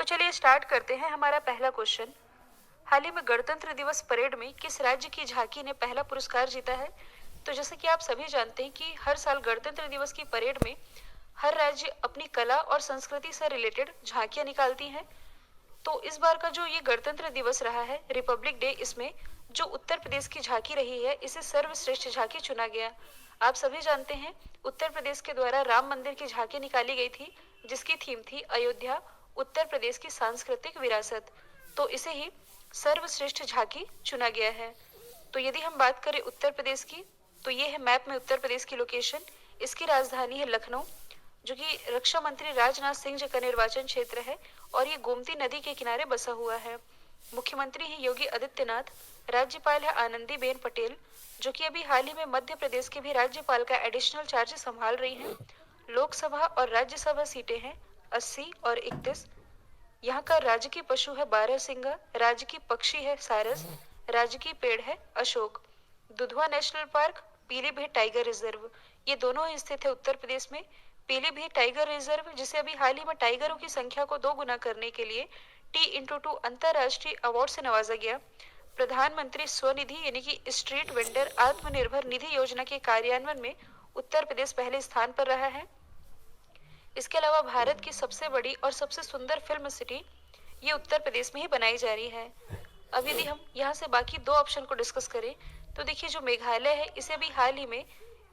चलिए स्टार्ट करते हैं हमारा पहला क्वेश्चन। हाल ही में गणतंत्र दिवस परेड में किस राज्य की झांकी ने पहला पुरस्कार जीता है? तो जैसे कि आप सभी जानते हैं कि हर साल गणतंत्र दिवस की परेड में हर राज्य अपनी कला और संस्कृति से रिलेटेड झांकियां निकालती हैं। तो इस बार का जो ये गणतंत्र दिवस रहा है, रिपब्लिक डे, इसमें जो उत्तर प्रदेश की झांकी रही है इसे सर्वश्रेष्ठ झांकी चुना गया। आप सभी जानते हैं उत्तर प्रदेश के द्वारा राम मंदिर की झांकी निकाली गई थी, जिसकी थीम थी अयोध्या, उत्तर प्रदेश की सांस्कृतिक विरासत। तो इसे ही सर्वश्रेष्ठ झांकी चुना गया है। तो यदि हम बात करें उत्तर प्रदेश की, तो ये है मैप में उत्तर प्रदेश की लोकेशन। इसकी राजधानी है लखनऊ, जो कि रक्षा मंत्री राजनाथ सिंह जी का निर्वाचन क्षेत्र है, और ये गोमती नदी के किनारे बसा हुआ है। मुख्यमंत्री है योगी आदित्यनाथ, राज्यपाल है आनंदीबेन पटेल, जो कि अभी हाल ही में मध्य प्रदेश के भी राज्यपाल का एडिशनल चार्ज संभाल रही हैं। लोकसभा और राज्यसभा सीटें हैं 80 और 31। यहाँ का राजकीय पशु है बारहसिंगा, राजकीय पक्षी है सारस, राजकीय पेड़ है Ashok. Dudhwa national park, Pilibhit tiger reserve, ये दोनों ही स्थित है उत्तर प्रदेश में। पीलीभीत टाइगर रिजर्व, जिसे अभी हाल ही में टाइगरों की संख्या को 2 गुना करने के लिए T x2 अंतरराष्ट्रीय अवार्ड से नवाजा गया। प्रधानमंत्री स्वनिधि यानी कि स्ट्रीट वेंडर आत्मनिर्भर निधि योजना के कार्यान्वयन में उत्तर प्रदेश पहले स्थान पर रहा है। इसके अलावा भारत की सबसे बड़ी और सबसे सुंदर फिल्म सिटी ये उत्तर प्रदेश में ही बनाई जा रही है। अब यदि हम यहाँ से बाकी 2 ऑप्शन को डिस्कस करें, तो देखिए जो मेघालय है इसे भी हाल ही में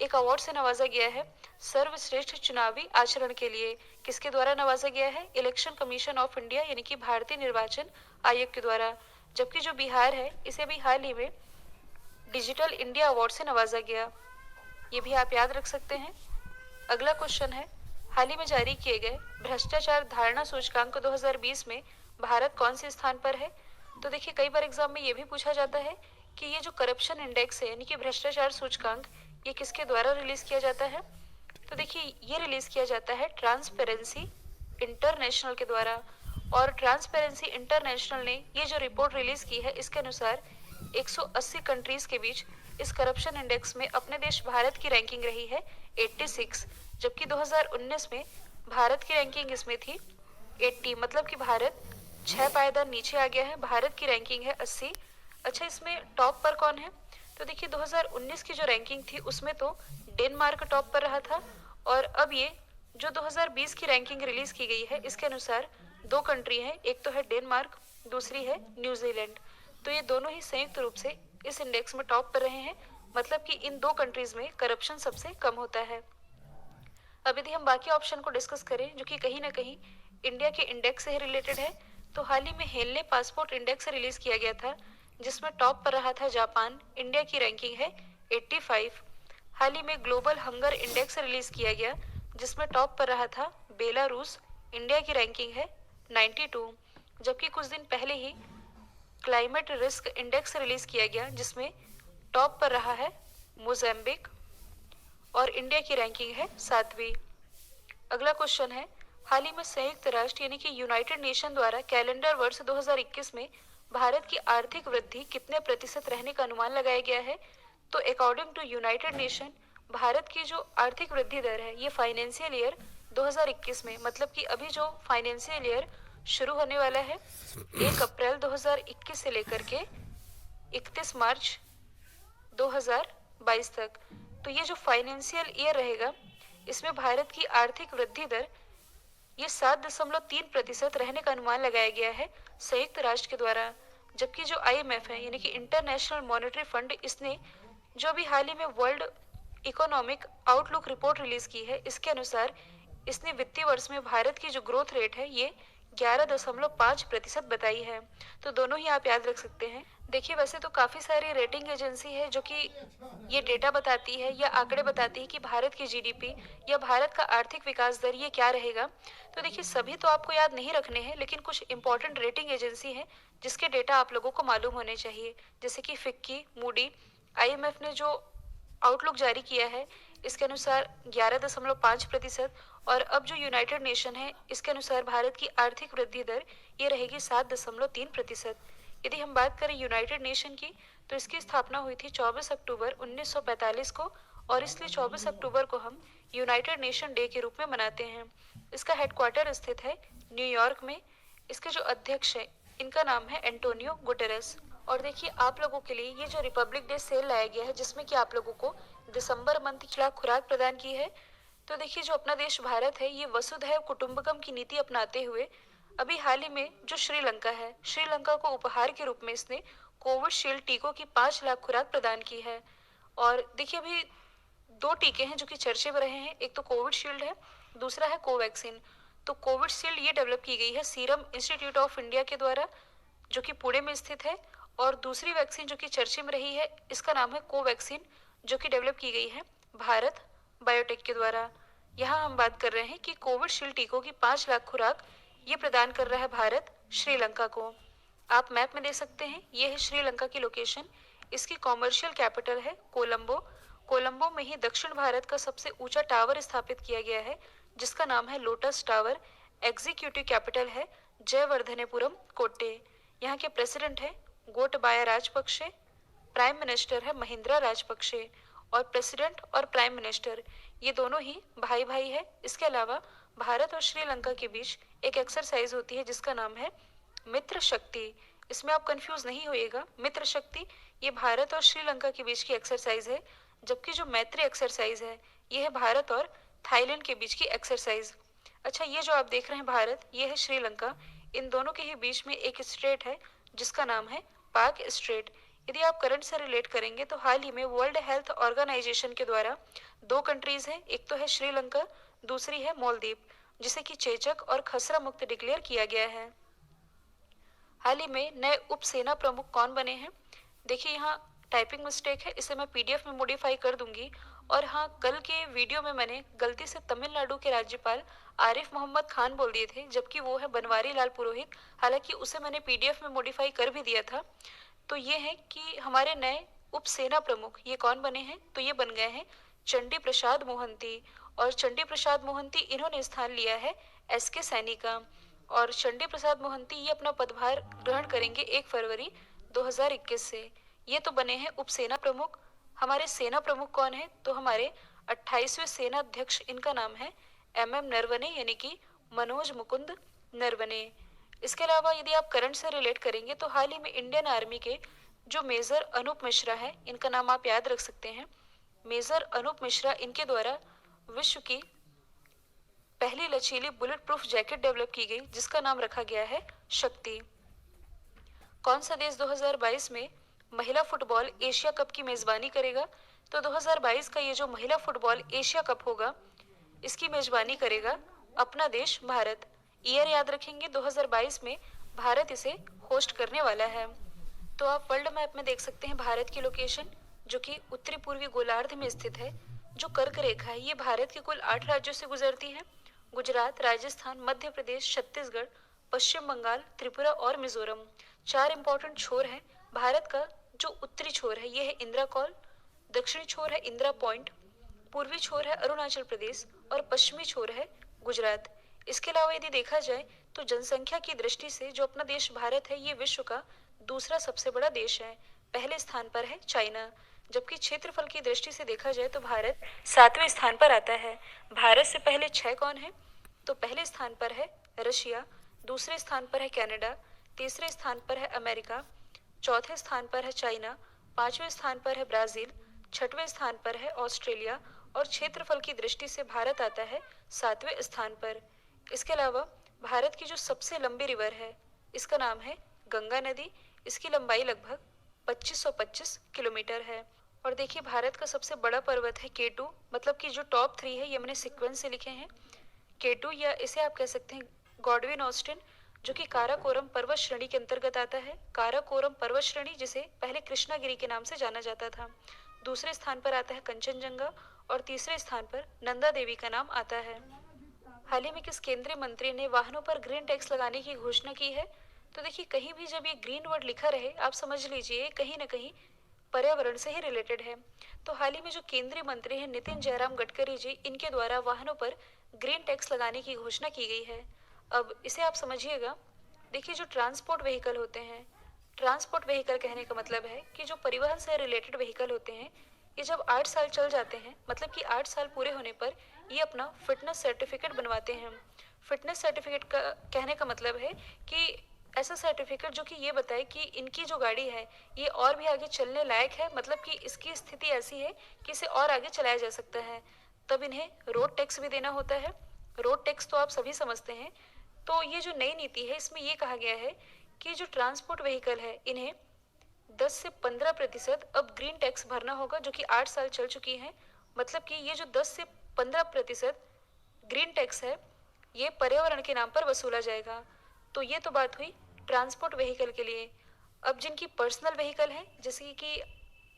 एक अवार्ड से नवाजा गया है सर्वश्रेष्ठ चुनावी आचरण के लिए। किसके द्वारा नवाजा गया है? इलेक्शन कमीशन ऑफ इंडिया यानी कि भारतीय निर्वाचन आयोग के द्वारा। जबकि जो बिहार है इसे भी हाल ही में डिजिटल इंडिया अवार्ड से नवाजा गया। ये भी आप याद रख सकते हैं। अगला क्वेश्चन है, हाल ही में जारी किए गए भ्रष्टाचार धारणा सूचकांक 2020 में भारत कौन से स्थान पर है? तो देखिए कई बार एग्जाम में ये भी पूछा जाता है कि ये जो करप्शन इंडेक्स है यानी कि भ्रष्टाचार सूचकांक, ये किसके द्वारा रिलीज किया जाता है? तो देखिए ये रिलीज किया जाता है ट्रांसपेरेंसी इंटरनेशनल के द्वारा। और ट्रांसपेरेंसी इंटरनेशनल ने ये जो रिपोर्ट रिलीज की है, इसके अनुसार 180 कंट्रीज के बीच इस करप्शन इंडेक्स में अपने देश भारत की रैंकिंग रही है 86, जबकि 2019 में भारत की रैंकिंग इसमें थी 80, मतलब कि भारत 6 पायदान नीचे आ गया है। भारत की रैंकिंग है 80। अच्छा, इसमें टॉप पर कौन है? तो देखिए 2019 की जो रैंकिंग थी उसमें तो डेनमार्क टॉप पर रहा था, और अब ये जो 2020 की रैंकिंग रिलीज की गई है इसके अनुसार 2 कंट्री हैं, एक तो है डेनमार्क, दूसरी है न्यूजीलैंड। तो ये दोनों ही संयुक्त रूप से इस इंडेक्स में टॉप पर रहे हैं, मतलब कि इन 2 कंट्रीज में करप्शन सबसे कम होता है। अब यदि हम बाकी ऑप्शन को डिस्कस करें जो कि कहीं ना कहीं इंडिया के इंडेक्स से ही रिलेटेड है, तो हाल ही में हेनले पासपोर्ट इंडेक्स रिलीज किया गया था, जिसमें टॉप पर रहा था जापान, इंडिया की रैंकिंग है 85। हाल ही में ग्लोबल हंगर इंडेक्स रिलीज किया गया, जिसमें टॉप पर रहा था बेलारूस, इंडिया की रैंकिंग है 92। जबकि कुछ दिन पहले ही क्लाइमेट रिस्क इंडेक्स रिलीज किया गया, जिसमें टॉप पर रहा है मोजाम्बिक, और इंडिया की रैंकिंग है 7वीं। अगला क्वेश्चन है, हाल ही में संयुक्त राष्ट्र यानी कि यूनाइटेड नेशन द्वारा कैलेंडर वर्ष 2021 में भारत की आर्थिक वृद्धि कितने प्रतिशत रहने का अनुमान लगाया गया है? तो according to United Nation, Bharat की जो आर्थिक वृद्धि दर है ये फाइनेंशियल ईयर 2021 में, मतलब कि अभी जो फाइनेंशियल ईयर शुरू होने वाला है 1 अप्रैल 2021 से लेकर के 31 मार्च 2022 तक, तो ये जो फाइनेंशियल ईयर रहेगा इसमें भारत की आर्थिक वृद्धि दर ये 7.3% रहने का अनुमान लगाया गया है संयुक्त राष्ट्र के द्वारा। जबकि जो IMF है यानी कि इंटरनेशनल मॉनेटरी फंड, इसने जो भी हाल ही में world economic outlook report release की है, इसके अनुसार इसने वित्तीय वर्ष में भारत की जो ग्रोथ रेट है ये 11.5% बताई है। तो दोनों ही आप याद रख सकते हैं। देखिए वैसे तो काफी सारी रेटिंग एजेंसी है जो कि ये डेटा बताती है या आंकड़े बताती है कि भारत की GDP या भारत का आर्थिक विकास दर ये क्या रहेगा। तो देखिए सभी तो आपको याद नहीं रखने हैं, लेकिन कुछ इंपॉर्टेंट रेटिंग एजेंसी हैं जिसके डेटा आप लोगों को मालूम होने चाहिए, जैसे कि फिक्की, मूडी। IMF ने जो आउटलुक जारी किया है इसके अनुसार 11.5%, और अब जो यूनाइटेड नेशन है इसके अनुसार भारत की आर्थिक वृद्धि दर ये रहेगी 7.3%। यदि हम बात करें यूनाइटेड नेशन की, तो इसकी स्थापना हुई थी 24 अक्टूबर 1945 को, और इसलिए 24 अक्टूबर को हम यूनाइटेड नेशन डे के रूप में मनाते हैं। इसका हेडक्वार्टर स्थित है न्यूयॉर्क में। इसके जो अध्यक्ष है इनका नाम है एंटोनियो गुटेरेस। और देखिए आप लोगों के लिए ये जो रिपब्लिक डे सेल लाया गया है जिसमें कि आप लोगों को दिसंबर मंथ की खुराक प्रदान की है। तो देखिए जो अपना देश भारत है ये वसुधैव कुटुंबकम की नीति अपनाते हुए अभी हाल ही में जो श्रीलंका है, श्रीलंका को उपहार के रूप में इसने कोविशील्ड टीकों की 5 लाख खुराक प्रदान की है। और देखिए अभी दो टीके हैं जो कि चर्चे में रहे हैं, एक तो कोविशील्ड है, दूसरा है कोवैक्सीन। तो कोविशील्ड ये डेवलप की गई है सीरम इंस्टीट्यूट ऑफ इंडिया के द्वारा जो कि पुणे में स्थित है। और दूसरी वैक्सीन जो कि चर्चे में रही है इसका नाम है कोवैक्सीन जो कि डेवलप की गई है भारत बायोटेक के द्वारा। यहाँ हम बात कर रहे हैं कि कोविशील्ड टीकों की 5 लाख खुराक ये प्रदान कर रहा है भारत श्रीलंका को। आप मैप में देख सकते हैं, ये है श्रीलंका की लोकेशन। इसकी कॉमर्शियल कैपिटल है कोलंबो। कोलंबो में ही दक्षिण भारत का सबसे ऊंचा टावर स्थापित किया गया है जिसका नाम है लोटस टावर। एग्जीक्यूटिव कैपिटल है जयवर्धनेपुरम कोट्टे। यहाँ के प्रेसिडेंट है गोटबाया राजपक्षे। प्राइम मिनिस्टर है महिंद्रा राजपक्षे। और प्रेसिडेंट और प्राइम मिनिस्टर ये दोनों ही भाई भाई है। इसके अलावा भारत और श्रीलंका के बीच एक एक्सरसाइज होती है जिसका नाम है मित्र शक्ति। इसमें आप कंफ्यूज नहीं होइएगा, मित्र शक्ति ये भारत और श्रीलंका के बीच की एक्सरसाइज है, जबकि जो मैत्री एक्सरसाइज है ये है भारत और थाईलैंड के बीच की एक्सरसाइज। अच्छा, ये जो आप देख रहे हैं भारत, ये है श्रीलंका। इन दोनों के ही बीच में एक स्ट्रेट है जिसका नाम है पाक स्ट्रेट। यदि आप करंट से रिलेट करेंगे तो हाल ही में वर्ल्ड हेल्थ ऑर्गेनाइजेशन के द्वारा दो कंट्रीज हैं, एक तो है श्रीलंका, दूसरी है मालदीव, जिसे कि चेचक और खसरा मुक्त डिक्लेयर किया गया है। हाल ही में नए उप सेना प्रमुख कौन बने हैं? देखिए यहाँ टाइपिंग मिस्टेक है, इसे मैं पीडीएफ में मॉडिफाई कर दूंगी। और हाँ, कल के वीडियो में मैंने गलती से तमिलनाडु के राज्यपाल आरिफ मोहम्मद खान बोल दिए थे, जबकि वो है बनवारी लाल पुरोहित। हालांकि उसे मैंने पीडीएफ में मॉडिफाई कर भी दिया था। तो ये है कि हमारे नए उप सेना प्रमुख ये कौन बने हैं, तो ये बन गए हैं चंडी प्रसाद मोहंती। और चंडी प्रसाद मोहंती इन्होंने स्थान लिया है एसके सैनी का। और चंडी प्रसाद मोहंती ये अपना पदभार ग्रहण करेंगे 1 फरवरी 2021 से। ये तो बने हैं उप सेना प्रमुख। हमारे सेना प्रमुख कौन है, तो हमारे 28वें सेना अध्यक्ष इनका नाम है MM नरवणे, यानी कि मनोज मुकुंद नरवणे। इसके अलावा यदि आप करंट से रिलेट करेंगे तो हाल ही में इंडियन आर्मी के जो मेजर अनूप मिश्रा है, इनका नाम आप याद रख सकते हैं, मेजर अनूप मिश्रा, इनके द्वारा विश्व की पहली लचीली बुलेट प्रूफ जैकेट डेवलप की गई जिसका नाम रखा गया है शक्ति। कौन सा देश 2022 में महिला फुटबॉल एशिया कप की मेजबानी करेगा? तो 2022 का ये जो महिला फुटबॉल एशिया कप होगा इसकी मेजबानी करेगा अपना देश भारत। ईयर याद रखेंगे, 2022 में भारत इसे होस्ट करने वाला है। तो आप वर्ल्ड मैप में देख सकते हैं भारत की लोकेशन जो कि उत्तरी पूर्वी गोलार्ध में स्थित है। जो कर्क रेखा है ये भारत के कुल 8 राज्यों से गुजरती है। गुजरात, राजस्थान, मध्य प्रदेश, छत्तीसगढ़, पश्चिम बंगाल, त्रिपुरा और मिजोरम 4 इंपॉर्टेंट छोर हैं। भारत का जो उत्तरी छोर है ये है इंदिरा कॉल, दक्षिणी छोर है इंदिरा पॉइंट, पूर्वी छोर है अरुणाचल प्रदेश और पश्चिमी छोर है गुजरात। इसके अलावा यदि देखा जाए तो जनसंख्या की दृष्टि से जो अपना देश भारत है ये विश्व का दूसरा सबसे बड़ा देश है। पहले स्थान पर है चाइना, जबकि क्षेत्रफल की दृष्टि से देखा जाए तो भारत 7वें स्थान पर आता है। भारत से पहले 6 कौन है, तो पहले स्थान पर है रशिया, दूसरे स्थान पर है कनाडा, तीसरे स्थान पर है अमेरिका, चौथे स्थान पर है चाइना, 5वें स्थान पर है ब्राजील, 6वें स्थान पर है ऑस्ट्रेलिया और क्षेत्रफल की दृष्टि से भारत आता है 7वें स्थान पर। इसके अलावा भारत की जो सबसे लंबी रिवर है इसका नाम है गंगा नदी। इसकी लंबाई लगभग 2525 किलोमीटर है। और देखिए भारत का सबसे बड़ा पर्वत है केटू, मतलब कि जो टॉप 3 है ये मैंने सीक्वेंस से लिखे हैं। केटू या इसे आप कह सकते हैं गॉडविन ऑस्टिन, जो कि काराकोरम पर्वत श्रेणी के अंतर्गत आता है। काराकोरम पर्वत श्रेणी जिसे पहले कृष्णागिरी के नाम से जाना जाता था। दूसरे स्थान पर आता है कंचनजंगा और तीसरे स्थान पर नंदा देवी का नाम आता है। हाल ही में किस केंद्रीय मंत्री ने वाहनों पर ग्रीन टैक्स लगाने की घोषणा की है? तो देखिए कहीं भी जब ये ग्रीन वर्ड लिखा रहे आप समझ लीजिए कहीं ना कहीं पर्यावरण से ही रिलेटेड है। तो हाल ही में जो केंद्रीय मंत्री हैं नितिन जयराम गडकरी जी, इनके द्वारा वाहनों पर ग्रीन टैक्स लगाने की घोषणा की गई है। अब इसे आप समझिएगा, देखिए जो ट्रांसपोर्ट व्हीकल होते हैं, ट्रांसपोर्ट व्हीकल कहने का मतलब है कि जो परिवहन से रिलेटेड व्हीकल होते हैं ये जब 8 साल चल जाते हैं, मतलब कि 8 साल पूरे होने पर ये अपना फिटनेस सर्टिफिकेट बनवाते हैं। फिटनेस सर्टिफिकेट का कहने का मतलब है कि ऐसा सर्टिफिकेट जो कि ये बताए कि इनकी जो गाड़ी है ये और भी आगे चलने लायक है, मतलब कि इसकी स्थिति ऐसी है कि इसे और आगे चलाया जा सकता है। तब इन्हें रोड टैक्स भी देना होता है। रोड टैक्स तो आप सभी समझते हैं। तो ये जो नई नीति है इसमें ये कहा गया है कि जो ट्रांसपोर्ट व्हीकल है इन्हें 10 से 15% अब ग्रीन टैक्स भरना होगा, जो कि 8 साल चल चुकी है। मतलब कि ये जो 10 से 15% ग्रीन टैक्स है ये पर्यावरण के नाम पर वसूला जाएगा। तो ये तो बात हुई ट्रांसपोर्ट व्हीकल के लिए। अब जिनकी पर्सनल व्हीकल है, जैसे कि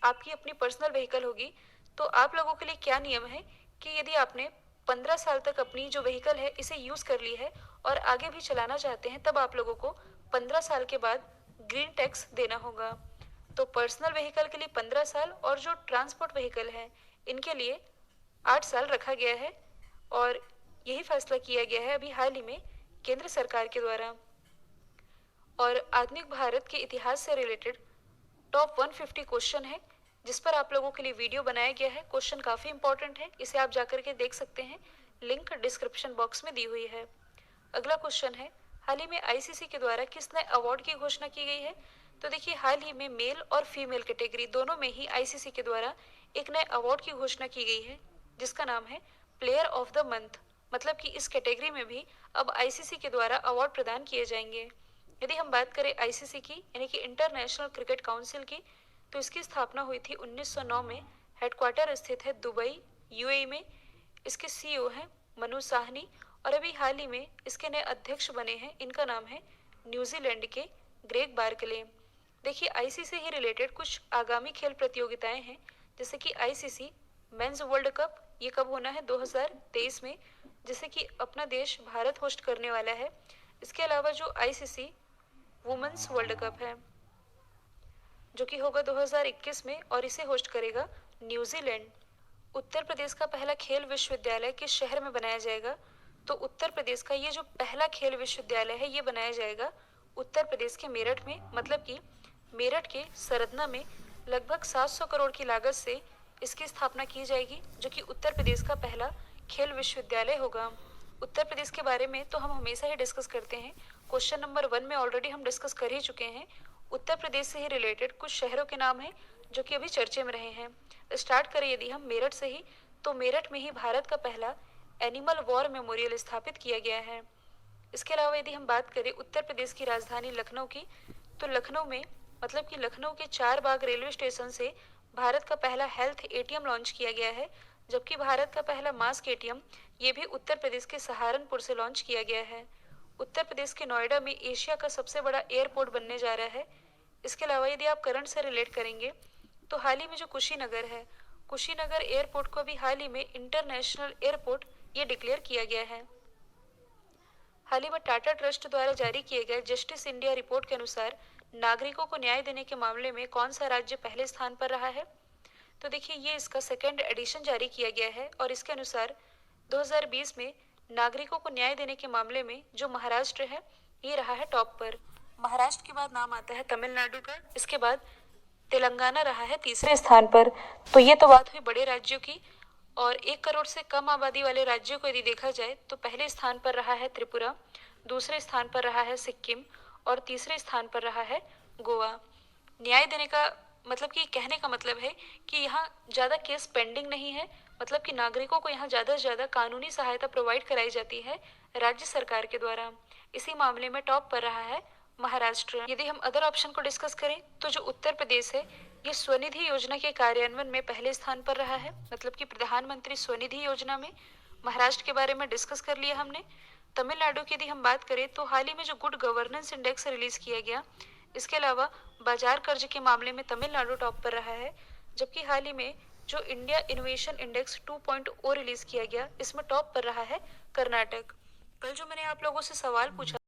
आपकी अपनी पर्सनल व्हीकल होगी, तो आप लोगों के लिए क्या नियम है कि यदि आपने 15 साल तक अपनी जो व्हीकल है इसे यूज़ कर ली है और आगे भी चलाना चाहते हैं, तब आप लोगों को 15 साल के बाद ग्रीन टैक्स देना होगा। तो पर्सनल व्हीकल के लिए 15 साल और जो ट्रांसपोर्ट व्हीकल है इनके लिए 8 साल रखा गया है। और यही फैसला किया गया है अभी हाल ही में केंद्र सरकार के द्वारा। और आधुनिक भारत के इतिहास से रिलेटेड टॉप 150 क्वेश्चन है जिस पर आप लोगों के लिए वीडियो बनाया गया है। क्वेश्चन काफ़ी इंपॉर्टेंट है, इसे आप जाकर के देख सकते हैं, लिंक डिस्क्रिप्शन बॉक्स में दी हुई है। अगला क्वेश्चन है, हाल ही में आईसीसी के द्वारा किस नए अवार्ड की घोषणा की गई है? तो देखिए, हाल ही में मेल और फीमेल कैटेगरी दोनों में ही आईसीसी के द्वारा एक नए अवार्ड की घोषणा की गई है जिसका नाम है प्लेयर ऑफ द मंथ। मतलब कि इस कैटेगरी में भी अब आईसीसी के द्वारा अवार्ड प्रदान किए जाएंगे। यदि हम बात करें आईसीसी की यानी कि इंटरनेशनल क्रिकेट काउंसिल की, तो इसकी स्थापना हुई थी 1909 में। हेडक्वार्टर स्थित है दुबई, यूएई में। इसके सीईओ हैं मनु साहनी और अभी हाल ही में इसके नए अध्यक्ष बने हैं। इनका नाम है न्यूजीलैंड के ग्रेग बार्कले। देखिए, आईसीसी ही रिलेटेड कुछ आगामी खेल प्रतियोगिताएं हैं, जैसे कि आईसीसी मेंस वर्ल्ड कप, ये कब होना है? 2023 में, जिसे कि अपना देश भारत होस्ट करने वाला है। इसके अलावा जो आईसीसी वुमेन्स वर्ल्ड कप है जो कि होगा 2021 में और इसे होस्ट करेगा न्यूजीलैंड। उत्तर प्रदेश का पहला खेल विश्वविद्यालय किस शहर में बनाया जाएगा? तो उत्तर प्रदेश का ये जो पहला खेल विश्वविद्यालय है ये बनाया जाएगा उत्तर प्रदेश के मेरठ में। मतलब कि मेरठ के सरदना में लगभग 700 करोड़ की लागत से इसकी स्थापना की जाएगी, जो कि उत्तर प्रदेश का पहला खेल विश्वविद्यालय होगा। उत्तर प्रदेश के बारे में तो हम हमेशा ही डिस्कस करते हैं। क्वेश्चन नंबर 1 में ऑलरेडी हम डिस्कस कर ही चुके हैं। उत्तर प्रदेश से ही रिलेटेड कुछ शहरों के नाम हैं जो कि अभी चर्चे में रहे हैं। स्टार्ट करें यदि हम मेरठ से ही, तो मेरठ में ही भारत का पहला एनिमल वॉर मेमोरियल स्थापित किया गया है। इसके अलावा यदि हम बात करें उत्तर प्रदेश की राजधानी लखनऊ की, तो लखनऊ में मतलब कि लखनऊ के 4 बाग रेलवे स्टेशन से भारत का पहला हेल्थ एटीएम लॉन्च किया गया है, जबकि भारत का पहला मास्क एटीएम ये भी उत्तर प्रदेश के सहारनपुर से लॉन्च किया गया है। उत्तर प्रदेश के नोएडा में एशिया का सबसे बड़ा एयरपोर्ट बनने जा रहा है। इसके अलावा यदि आप करंट से रिलेट करेंगे तो हाल ही में जो कुशीनगर है, कुशीनगर एयरपोर्ट को भी हाल ही में इंटरनेशनल एयरपोर्ट ये डिक्लेयर किया गया है। हाल ही में टाटा ट्रस्ट द्वारा जारी किए गए जस्टिस इंडिया रिपोर्ट के अनुसार नागरिकों को न्याय देने के मामले में कौन सा राज्य पहले स्थान पर रहा है? तो देखिए, ये इसका सेकेंड एडिशन जारी किया गया है और इसके अनुसार 2020 में नागरिकों को न्याय देने के मामले में जो महाराष्ट्र है ये रहा है टॉप पर। महाराष्ट्र के बाद नाम आता है तमिलनाडु का, इसके बाद तेलंगाना रहा है तीसरे स्थान पर। तो ये तो बात हुई बड़े राज्यों की। और 1 करोड़ से कम आबादी वाले राज्यों को यदि देखा जाए तो पहले स्थान पर रहा है त्रिपुरा, दूसरे स्थान पर रहा है सिक्किम और तीसरे स्थान पर रहा है गोवा। न्याय देने का मतलब कि कहने का मतलब है कि यहाँ ज़्यादा केस पेंडिंग नहीं है, मतलब कि नागरिकों को यहाँ ज़्यादा से ज़्यादा कानूनी सहायता प्रोवाइड कराई जाती है राज्य सरकार के द्वारा। इसी मामले में टॉप पर रहा है महाराष्ट्र। यदि हम अदर ऑप्शन को डिस्कस करें तो जो उत्तर प्रदेश है ये स्वनिधि योजना के कार्यान्वयन में पहले स्थान पर रहा है, मतलब कि प्रधानमंत्री स्वनिधि योजना में। महाराष्ट्र के बारे में डिस्कस कर लिया हमने। तमिलनाडु की यदि हम बात करें तो हाल ही में जो गुड गवर्नेंस इंडेक्स रिलीज किया गया, इसके अलावा बाजार कर्ज के मामले में तमिलनाडु टॉप पर रहा है, जबकि हाल ही में जो इंडिया इनोवेशन इंडेक्स 2.0 रिलीज किया गया इसमें टॉप पर रहा है कर्नाटक। कल जो मैंने आप लोगों से सवाल पूछा